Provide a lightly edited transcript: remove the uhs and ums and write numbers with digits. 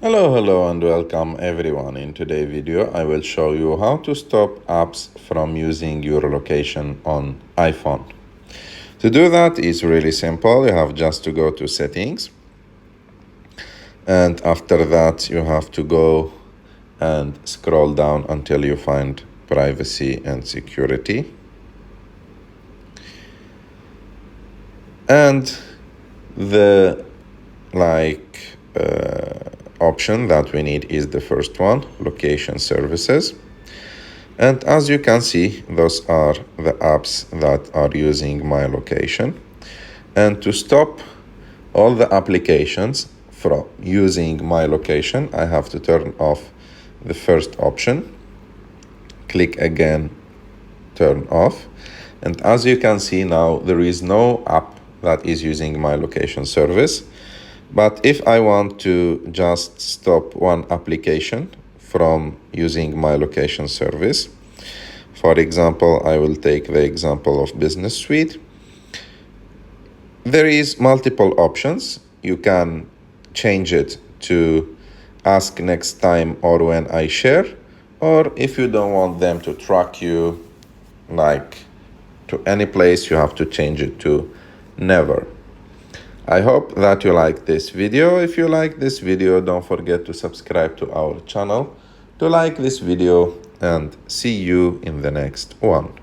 Hello and welcome everyone. In today's video I will show you how to stop apps from using your location on iPhone. To do that is really simple. You have just to go to settings, and after that you have to go and scroll down until you find privacy and security, and the option that we need is the first one, location services. And as you can see, those are the apps that are using my location. And to stop all the applications from using my location, I have to turn off the first option. Click again, turn off. And as you can see now, there is no app that is using my location service. But if I want to just stop one application from using my location service, for example, I will take the example of Business Suite. There is multiple options. You can change it to ask next time or when I share, or if you don't want them to track you to any place, you have to change it to never. I hope that you like this video. If you like this video, don't forget to subscribe to our channel, to like this video, and see you in the next one.